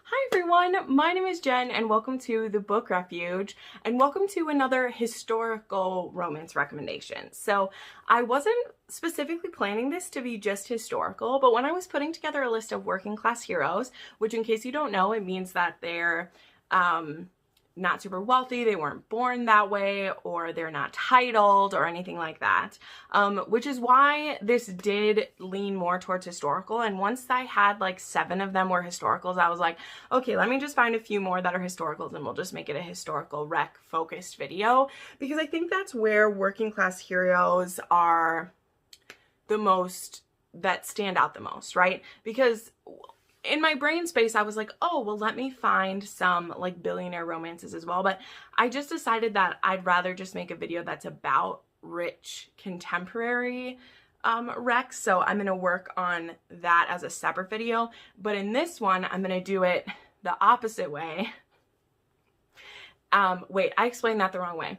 Hi everyone, my name is Jen and welcome to the book Refuge and welcome to another historical romance recommendation. So I wasn't specifically planning this to be just historical, but when I was putting together a list of working class heroes, which in case you don't know, it means that they're not super wealthy, they weren't born that way, or they're not titled or anything like that, which is why this did lean more towards historical. And once I had like 7 of them were historicals, I was like, okay, let me just find a few more that are historicals and we'll just make it a historical rec focused video, because I think that's where working class heroes are the most, that stand out the most, right? Because in my brain space, I was like, oh, well, let me find some like billionaire romances as well. But I just decided that I'd rather just make a video that's about rich contemporary recs. So I'm going to work on that as a separate video. But in this one, I'm going to do it the opposite way. Wait, I explained that the wrong way.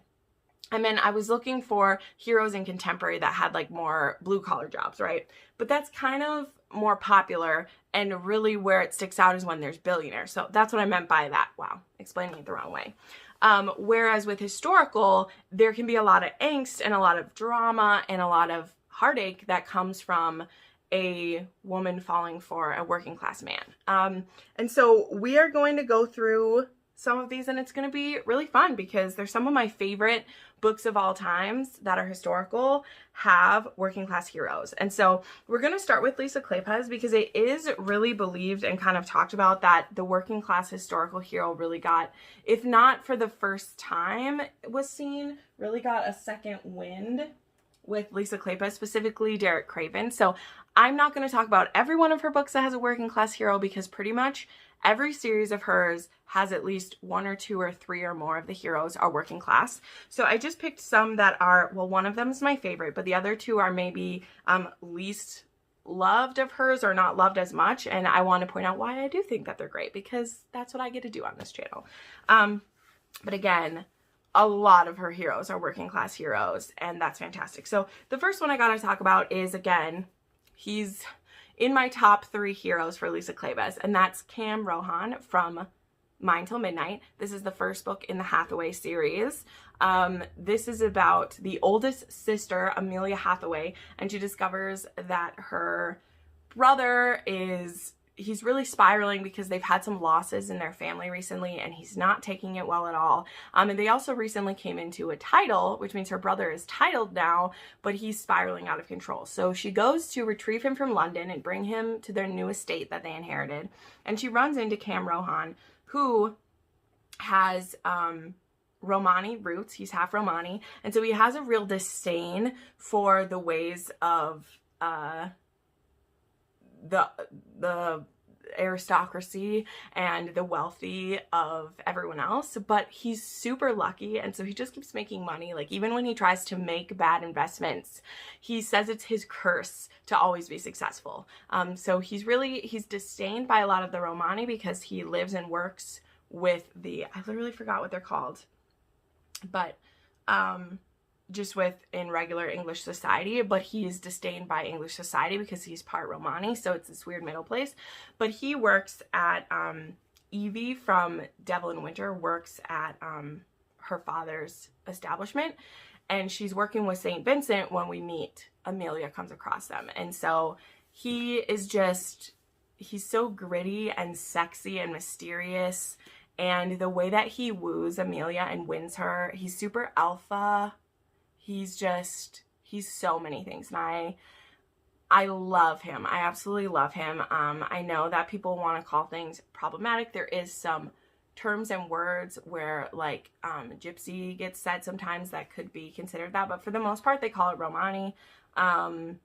I mean, I was looking for heroes in contemporary that had like more blue collar jobs, right? But that's kind of more popular, and really where it sticks out is when there's billionaires. So that's what I meant by that. Wow, explaining it the wrong way. Whereas with historical, there can be a lot of angst and a lot of drama and a lot of heartache that comes from a woman falling for a working class man. And so we are going to go through some of these, and it's going to be really fun because they're some of my favorite books of all times that are historical have working class heroes. And so we're going to start with Lisa Kleypas because it is really believed and kind of talked about that the working class historical hero really got, if not for the first time it was seen, really got a second wind with Lisa Kleypas, specifically Derek Craven. So I'm not going to talk about every one of her books that has a working class hero because pretty much every series of hers has at least 1 or 2 or 3 or more of the heroes are working class. So I just picked some that are, well, one of them is my favorite, but the other 2 are maybe least loved of hers or not loved as much. And I want to point out why I do think that they're great because that's what I get to do on this channel. But again, a lot of her heroes are working class heroes, and that's fantastic. So the first one I gotta talk about is, again, he's in my top 3 heroes for Lisa Kleypas, and that's Cam Rohan from Mine Till Midnight. This is the first book in the Hathaway series. This is about the oldest sister, Amelia Hathaway, and she discovers that her brother he's really spiraling because they've had some losses in their family recently and he's not taking it well at all. And they also recently came into a title, which means her brother is titled now, but he's spiraling out of control. So she goes to retrieve him from London and bring him to their new estate that they inherited. And she runs into Cam Rohan, who has Romani roots. He's half Romani. And so he has a real disdain for the ways of the aristocracy and the wealthy of everyone else, but he's super lucky, and so he just keeps making money. Like, even when he tries to make bad investments, he says it's his curse to always be successful. So he's disdained by a lot of the Romani because he lives and works with I literally forgot what they're called, but just in regular English society, but he's disdained by English society because he's part Romani, so it's this weird middle place. But he works at, Evie from Devil in Winter works at her father's establishment, and she's working with St. Vincent when we meet. Amelia comes across them, and so he's so gritty and sexy and mysterious, and the way that he woos Amelia and wins her, he's super alpha. He's so many things, and I love him. I absolutely love him. I know that people want to call things problematic. There is some terms and words where, like, gypsy gets said sometimes that could be considered that, but for the most part, they call it Romani. And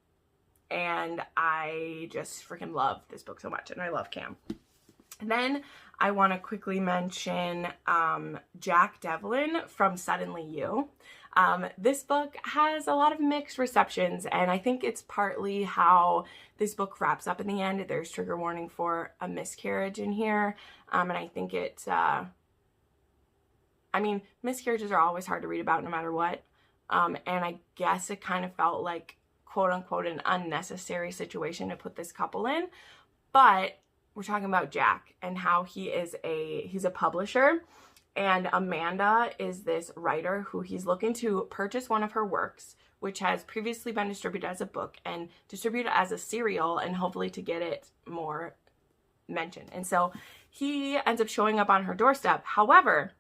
I just freaking love this book so much, and I love Cam. And then I want to quickly mention Jack Devlin from Suddenly You. This book has a lot of mixed receptions, and I think it's partly how this book wraps up in the end. There's trigger warning for a miscarriage in here, and I think miscarriages are always hard to read about no matter what, and I guess it kind of felt like, quote unquote, an unnecessary situation to put this couple in, but we're talking about Jack and how he's a publisher, and Amanda is this writer who he's looking to purchase one of her works, which has previously been distributed as a book and distributed as a serial, and hopefully to get it more mentioned. And so he ends up showing up on her doorstep. However,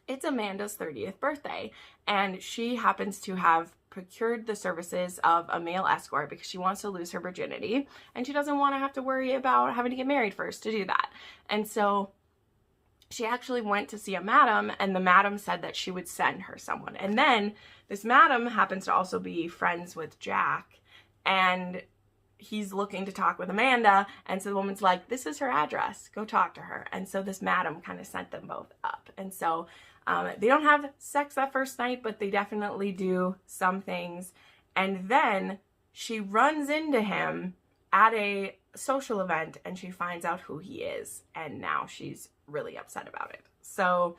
it's Amanda's 30th birthday, and she happens to have procured the services of a male escort because she wants to lose her virginity, and she doesn't want to have to worry about having to get married first to do that. And so she actually went to see a madam, and the madam said that she would send her someone. And then this madam happens to also be friends with Jack, and he's looking to talk with Amanda, and so the woman's like, this is her address, go talk to her. And so this madam kind of sent them both up. And so they don't have sex that first night, but they definitely do some things. And then she runs into him at a social event, and she finds out who he is, and now she's really upset about it. So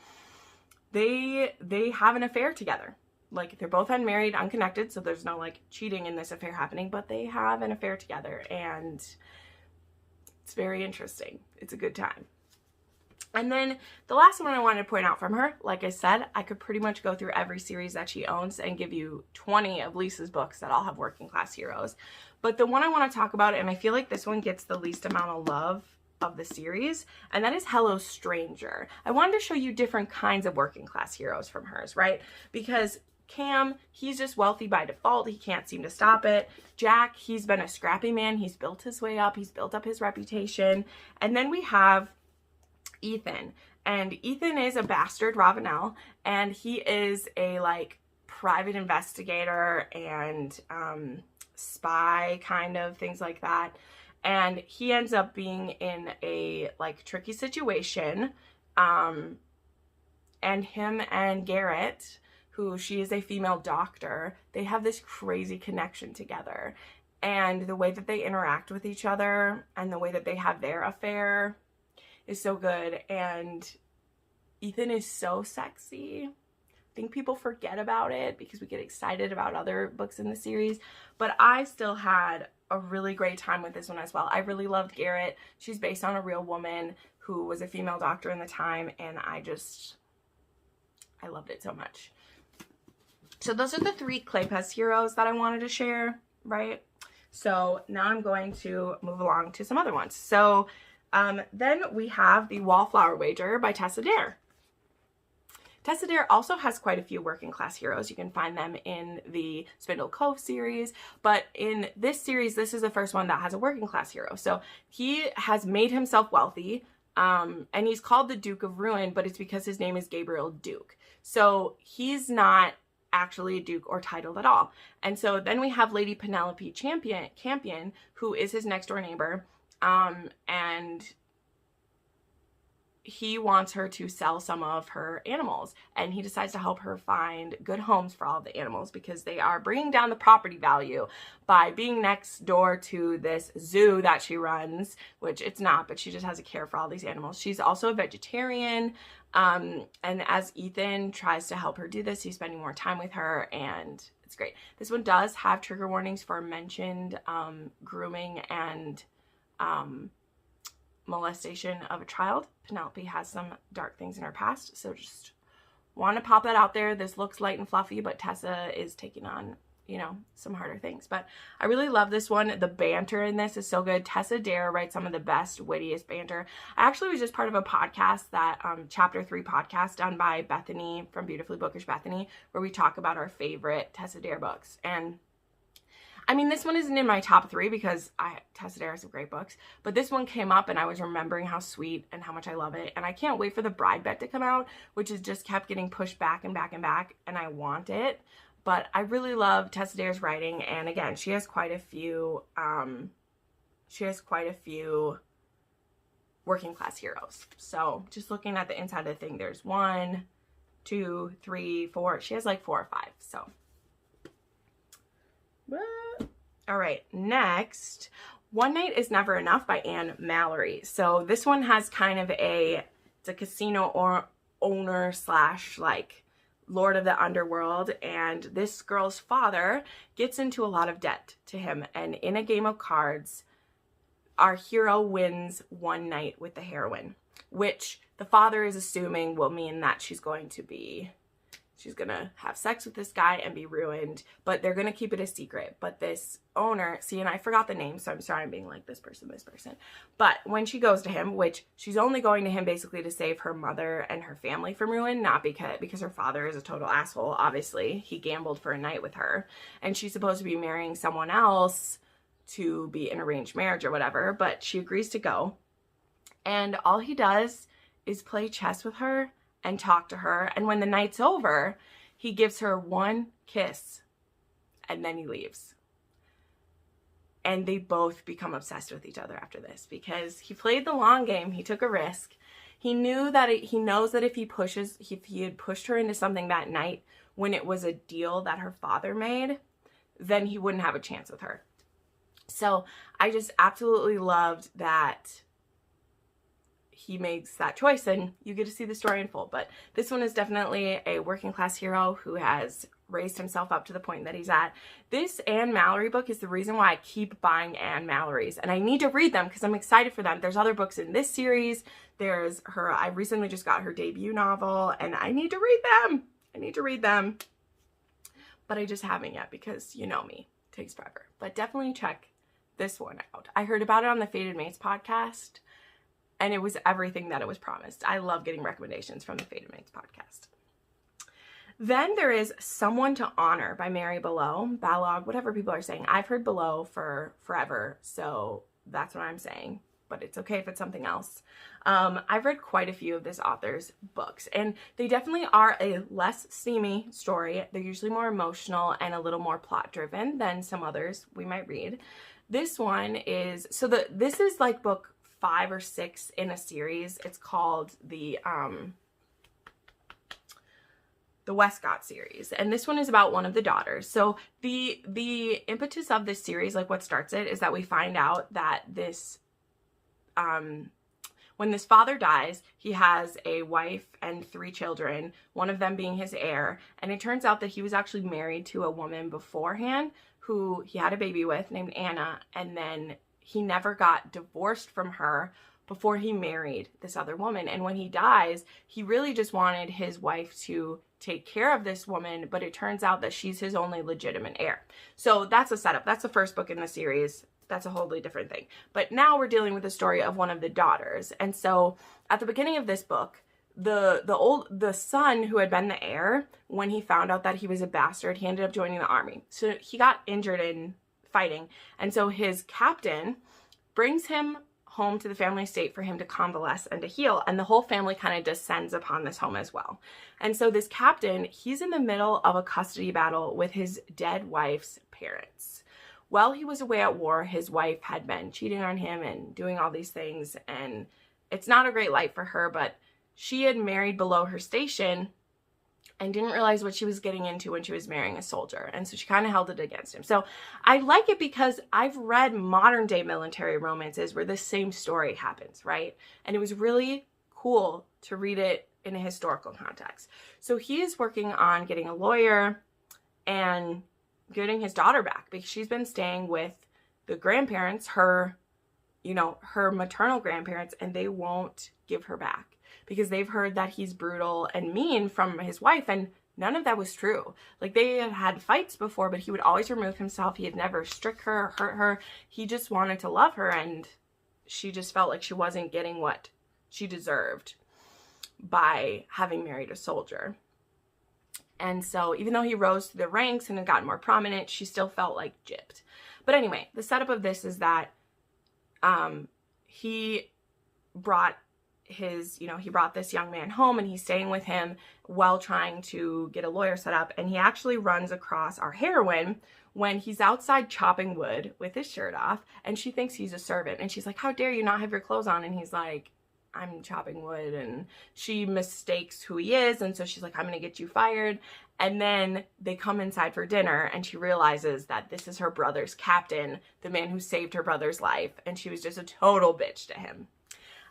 they have an affair together. Like, they're both unmarried, unconnected, so there's no like cheating in this affair happening, but they have an affair together, and it's very interesting. It's a good time. And then the last one I wanted to point out from her, like I said, I could pretty much go through every series that she owns and give you 20 of Lisa's books that all have working class heroes. But the one I want to talk about, and I feel like this one gets the least amount of love of the series, and that is Hello Stranger. I wanted to show you different kinds of working class heroes from hers, right? Because Cam, he's just wealthy by default. He can't seem to stop it. Jack, he's been a scrappy man. He's built his way up. He's built up his reputation. And then we have Ethan, and Ethan is a bastard Ravenel, and he is a like private investigator and spy kind of things like that. And he ends up being in a like tricky situation, and him and Garrett, who she is a female doctor, they have this crazy connection together, and the way that they interact with each other and the way that they have their affair is so good. And Ethan is so sexy. I think people forget about it because we get excited about other books in the series, but I still had a really great time with this one as well. I really loved Garrett. She's based on a real woman who was a female doctor in the time, and I loved it so much. So those are the 3 Kleypas heroes that I wanted to share, right? So now I'm going to move along to some other ones. So then we have the Wallflower Wager by Tessa Dare. Tessa Dare also has quite a few working class heroes. You can find them in the Spindle Cove series, but in this series, this is the first one that has a working class hero. So he has made himself wealthy, and he's called the Duke of Ruin, but it's because his name is Gabriel Duke. So he's not actually a duke or titled at all. And so then we have Lady Penelope Campion, who is his next door neighbor, and he wants her to sell some of her animals, and he decides to help her find good homes for all of the animals because they are bringing down the property value by being next door to this zoo that she runs, which it's not, but she just has a care for all these animals. She's also a vegetarian, and as Ethan tries to help her do this, he's spending more time with her, and it's great. This one does have trigger warnings for mentioned grooming and molestation of a child. Penelope has some dark things in her past, so just want to pop that out there. This looks light and fluffy, but Tessa is taking on, you know, some harder things. But I really love this one. The banter in this is so good. Tessa Dare writes some of the best, wittiest banter. I actually was just part of a podcast, that Chapter 3 podcast done by Bethany from Beautifully Bookish Bethany, where we talk about our favorite Tessa Dare books. And I mean, this one isn't in my top 3 because Tessa Dare has some great books, but this one came up and I was remembering how sweet and how much I love it. And I can't wait for the Bride Bet to come out, which has just kept getting pushed back and back and back, and I want it. But I really love Tessa Dare's writing, and again, she has quite a few working class heroes. So just looking at the inside of the thing, there's 1, 2, 3, 4. She has like 4 or 5. So all right, next, One Night is Never Enough by Anne Mallory. So this one has kind of it's a casino owner slash like lord of the underworld, and this girl's father gets into a lot of debt to him, and in a game of cards, our hero wins one night with the heroine, which the father is assuming will mean that she's going to have sex with this guy and be ruined, but they're going to keep it a secret. But this owner, see, and I forgot the name, so I'm sorry I'm being like this person. But when she goes to him, which she's only going to him basically to save her mother and her family from ruin, not because her father is a total asshole, obviously. He gambled for a night with her, and she's supposed to be marrying someone else to be an arranged marriage or whatever, but she agrees to go. And all he does is play chess with her and talk to her. And when the night's over, he gives her one kiss and then he leaves. And they both become obsessed with each other after this because he played the long game. He took a risk. He knows that if he had pushed her into something that night when it was a deal that her father made, then he wouldn't have a chance with her. So I just absolutely loved that he makes that choice, and you get to see the story in full. But this one is definitely a working class hero who has raised himself up to the point that he's at. This Anne Mallory book is the reason why I keep buying Anne Mallory's, and I need to read them because I'm excited for them. There's other books in this series. There's I recently just got her debut novel, and I need to read them. But I just haven't yet because you know me, it takes forever. But definitely check this one out. I heard about it on the Fated Mates podcast, and it was everything that it was promised. I love getting recommendations from the Fated Mates podcast. Then there is Someone to Honor by Mary Balogh, whatever people are saying. I've heard Balogh for forever, so that's what I'm saying. But it's okay if it's something else. I've read quite a few of this author's books, and they definitely are a less steamy story. They're usually more emotional and a little more plot-driven than some others we might read. This one is, this is like book 5 or 6 in a series. It's called the Westcott series, and this one is about one of the daughters. So the impetus of this series, like what starts it, is that we find out that this when this father dies, he has a wife and 3 children, one of them being his heir, and it turns out that he was actually married to a woman beforehand who he had a baby with named Anna, and then he never got divorced from her before he married this other woman. And when he dies, he really just wanted his wife to take care of this woman, but it turns out that she's his only legitimate heir. So that's a setup. That's the first book in the series. That's a wholly different thing. But now we're dealing with the story of one of the daughters. And so at the beginning of this book, the son who had been the heir, when he found out that he was a bastard, he ended up joining the army. So he got injured in fighting. And so his captain brings him home to the family estate for him to convalesce and to heal. And the whole family kind of descends upon this home as well. And so this captain, he's in the middle of a custody battle with his dead wife's parents. While he was away at war, his wife had been cheating on him and doing all these things. And it's not a great life for her, but she had married below her station and didn't realize what she was getting into when she was marrying a soldier. And so she kind of held it against him. So I like it because I've read modern day military romances where the same story happens, right? And it was really cool to read it in a historical context. So he is working on getting a lawyer and getting his daughter back because she's been staying with the grandparents, her maternal grandparents, and they won't give her back because they've heard that he's brutal and mean from his wife, and none of that was true. Like, they had had fights before, but he would always remove himself. He had never struck her or hurt her. He just wanted to love her, and she just felt like she wasn't getting what she deserved by having married a soldier. And so even though he rose through the ranks and had gotten more prominent, she still felt like gypped. But anyway, the setup of this is that he brought this young man home, and he's staying with him while trying to get a lawyer set up. And he actually runs across our heroine when he's outside chopping wood with his shirt off, and she thinks he's a servant. And she's like, "How dare you not have your clothes on?" And he's like, "I'm chopping wood." And she mistakes who he is, and so she's like, "I'm gonna get you fired." And then they come inside for dinner, and she realizes that this is her brother's captain, the man who saved her brother's life, and she was just a total bitch to him.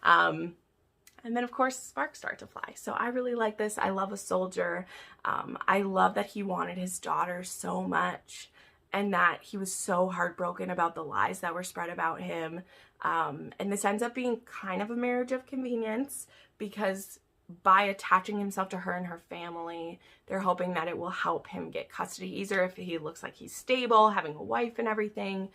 And then, of course, sparks start to fly. So I really like this. I love a soldier. I love that he wanted his daughter so much. and that he was so heartbroken about the lies that were spread about him. And this ends up being kind of a marriage of convenience, because by attaching himself to her and her family, they're hoping that it will help him get custody easier if he looks like he's stable, having a wife and everything.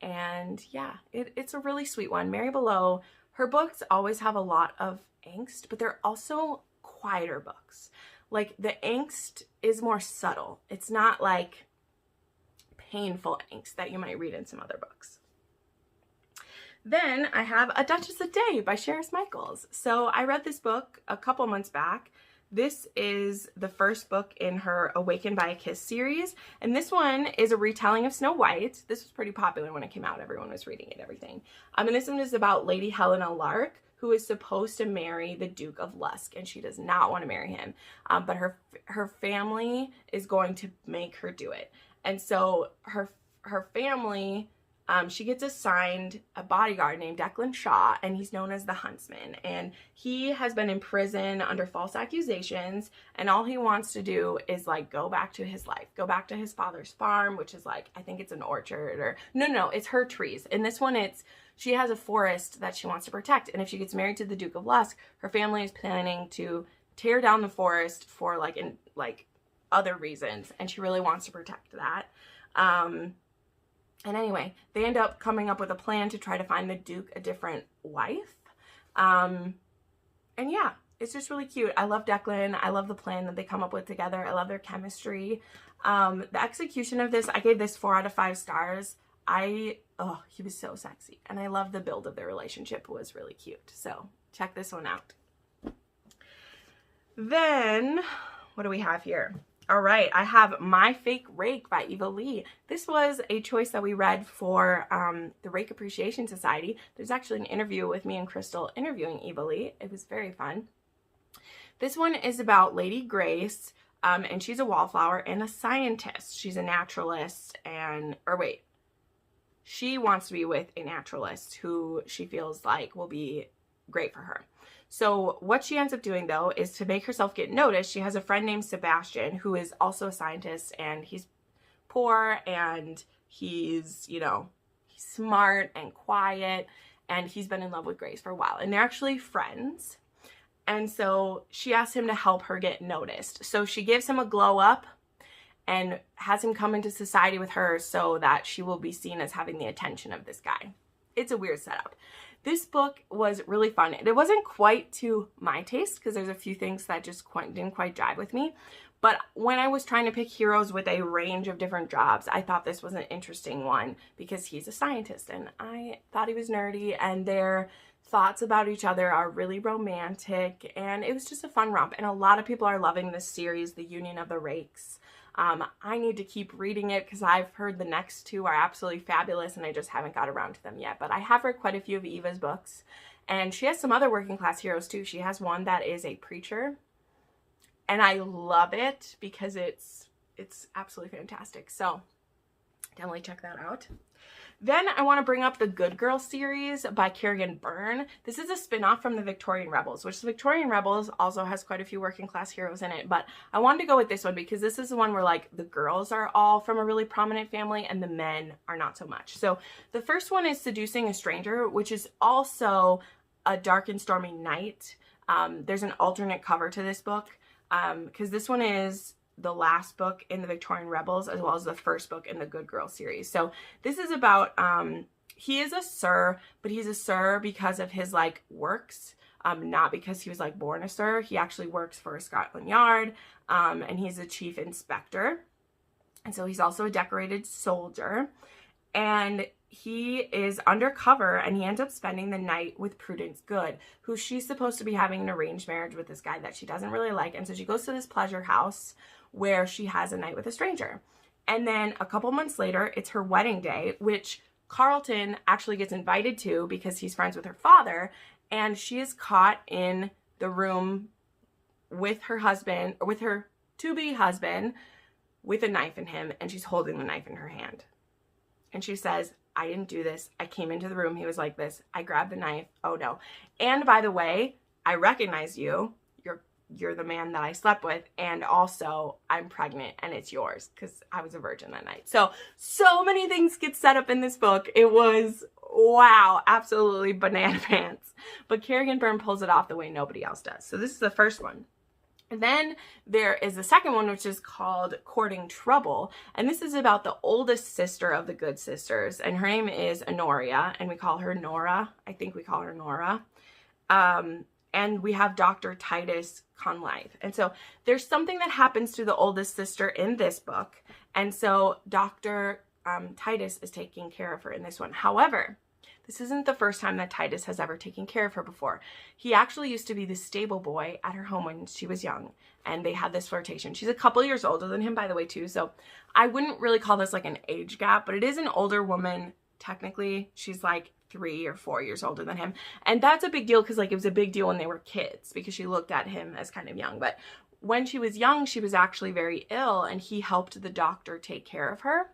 And yeah, it's a really sweet one. Mary Balogh, her books always have a lot of angst, but they're also quieter books. Like, the angst is more subtle. It's not like painful angst that you might read in some other books. Then I have A Duchess a Day by Charis Michaels. So I read this book a couple months back. This is the first book in her Awakened by a Kiss series. And this one is a retelling of Snow White. This was pretty popular when it came out. Everyone was reading it, everything. And this one is about Lady Helena Lark, who is supposed to marry the Duke of Lusk, and she does not want to marry him. But her family is going to make her do it. And so her family, she gets assigned a bodyguard named Declan Shaw, and he's known as the Huntsman. And he has been in prison under false accusations, and all he wants to do is like go back to his life, go back to his father's farm, which is like, I think it's an orchard, or no, it's her trees. In this one, she has a forest that she wants to protect. And if she gets married to the Duke of Lusk, her family is planning to tear down the forest for like other reasons, and she really wants to protect that. And anyway, they end up coming up with a plan to try to find the Duke a different wife. And yeah, it's just really cute. I love Declan. I love the plan that they come up with together. I love their chemistry. The execution of this, I gave this 4 out of 5 stars. He was so sexy. And I love the build of their relationship. It was really cute. So check this one out. Then, what do we have here? All right, I have My Fake Rake by Eva Leigh. This was a choice that we read for the Rake Appreciation Society. There's actually an interview with me and Crystal interviewing Eva Leigh. It was very fun. This one is about Lady Grace, and she's a wallflower and a scientist. She's a naturalist, she wants to be with a naturalist who she feels like will be great for her. So what she ends up doing, though, is to make herself get noticed. She has a friend named Sebastian, who is also a scientist, and he's poor, and he's, he's smart and quiet, and he's been in love with Grace for a while, and they're actually friends. And so she asks him to help her get noticed. So she gives him a glow up and has him come into society with her so that she will be seen as having the attention of this guy. It's a weird setup. This book was really fun. It wasn't quite to my taste because there's a few things that just didn't quite jive with me. But when I was trying to pick heroes with a range of different jobs, I thought this was an interesting one because he's a scientist and I thought he was nerdy, and their thoughts about each other are really romantic, and it was just a fun romp. And a lot of people are loving this series, The Union of the Rakes. I need to keep reading it because I've heard the next 2 are absolutely fabulous and I just haven't got around to them yet. But I have read quite a few of Eva's books, and she has some other working class heroes too. She has one that is a preacher, and I love it because it's absolutely fantastic. So definitely check that out. Then I want to bring up the Good Girl series by Kerrigan Byrne. This is a spin-off from the Victorian Rebels, which the Victorian Rebels also has quite a few working class heroes in it. But I wanted to go with this one because this is the one where like the girls are all from a really prominent family and the men are not so much. So the first one is Seducing a Stranger, which is also a dark and stormy night. There's an alternate cover to this book because this one is the last book in the Victorian Rebels as well as the first book in the Good Girl series. So this is about, he is a sir, but he's a sir because of his like works, not because he was like born a sir. He actually works for Scotland Yard, and he's a chief inspector. And so he's also a decorated soldier, and he is undercover, and he ends up spending the night with Prudence Goode, who she's supposed to be having an arranged marriage with this guy that she doesn't really like. And so she goes to this pleasure house where she has a night with a stranger. And then a couple months later, it's her wedding day, which Carlton actually gets invited to because he's friends with her father. And she is caught in the room with her husband, or with her to-be husband, with a knife in him, and she's holding the knife in her hand. And she says, I didn't do this. I came into the room. He was like this. I grabbed the knife. Oh no. And by the way, I recognize you. you're the man that I slept with, and also I'm pregnant and it's yours, because I was a virgin that night. So many things get set up in this book. It was, wow, absolutely banana pants. But Kerrigan Byrne pulls it off the way nobody else does. So this is the first one. And then there is the second one, which is called Courting Trouble. And this is about the oldest sister of the Goode sisters. And her name is Honoria, and we call her Nora. I think we call her Nora. And we have Dr. Titus Conlive. And so there's something that happens to the oldest sister in this book. And so Dr. Titus is taking care of her in this one. However, this isn't the first time that Titus has ever taken care of her before. He actually used to be the stable boy at her home when she was young, and they had this flirtation. She's a couple years older than him, by the way, too, so I wouldn't really call this like an age gap, but it is an older woman. Technically, she's like 3 or 4 years older than him, and that's a big deal because like it was a big deal when they were kids because she looked at him as kind of young. But when she was young, she was actually very ill, and he helped the doctor take care of her.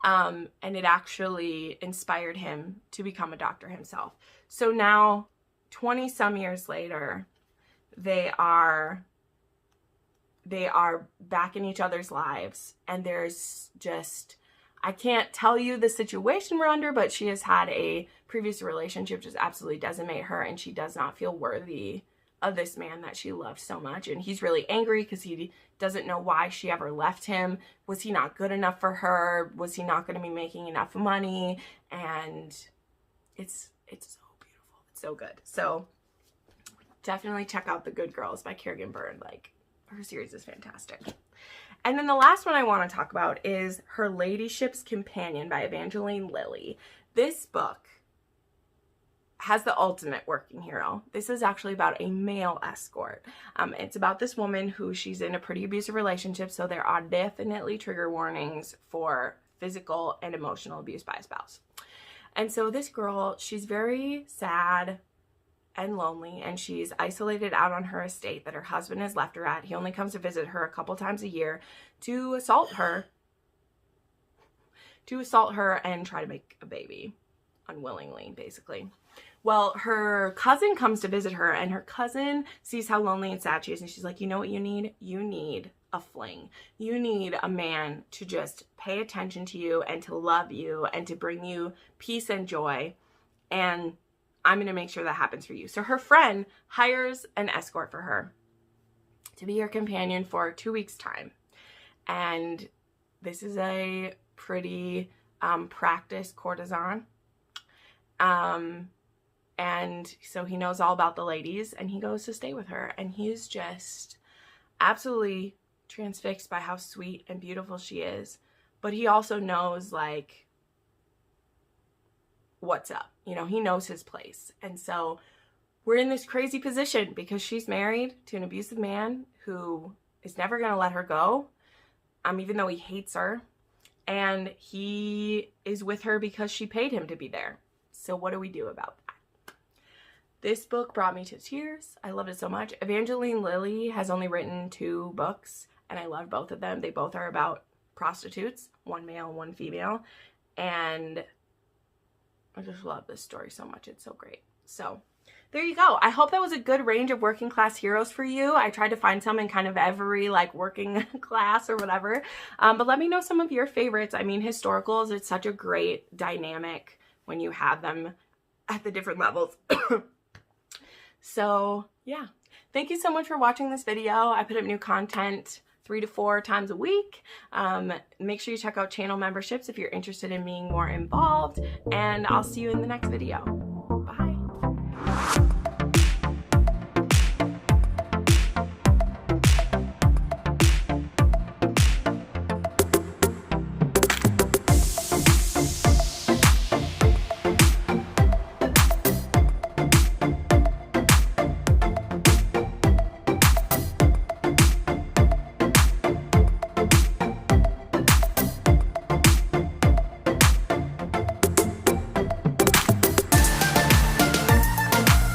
And it actually inspired him to become a doctor himself. So now, 20 some years later, they are back in each other's lives, and there's just, I can't tell you the situation we're under, but she has had a previous relationship just absolutely decimate her, and she does not feel worthy of this man that she loved so much. And he's really angry because he doesn't know why she ever left him. Was he not good enough for her? Was he not going to be making enough money? And it's so beautiful. It's so good. So definitely check out The Good Girls by Kerrigan Byrne. Like, her series is fantastic. And then the last one I want to talk about is Her Ladyship's Companion by Evangeline Leigh. This book has the ultimate working hero. This is actually about a male escort. It's about this woman who she's in a pretty abusive relationship, so there are definitely trigger warnings for physical and emotional abuse by a spouse. And so this girl, she's very sad and lonely, and she's isolated out on her estate that her husband has left her at. He only comes to visit her a couple times a year to assault her and try to make a baby unwillingly, basically. Well, her cousin comes to visit her, and her cousin sees how lonely and sad she is, and she's like, you know what you need? You need a fling. You need a man to just pay attention to you and to love you and to bring you peace and joy, and I'm going to make sure that happens for you. So her friend hires an escort for her to be her companion for 2 weeks' time, and this is a pretty practiced courtesan. And so he knows all about the ladies, and he goes to stay with her, and he's just absolutely transfixed by how sweet and beautiful she is. But he also knows, like, what's up. You know, he knows his place. And so we're in this crazy position because she's married to an abusive man who is never going to let her go, even though he hates her. And he is with her because she paid him to be there. So what do we do about that? This book brought me to tears. I loved it so much. Evangeline Leigh has only written 2 books, and I love both of them. They both are about prostitutes, one male and one female. And I just love this story so much. It's so great. So there you go. I hope that was a good range of working class heroes for you. I tried to find some in kind of every like working class or whatever. But let me know some of your favorites. I mean, historicals, it's such a great dynamic when you have them at the different levels. So yeah, thank you so much for watching this video. I put up new content 3 to 4 times a week. Make sure you check out channel memberships if you're interested in being more involved, and I'll see you in the next video.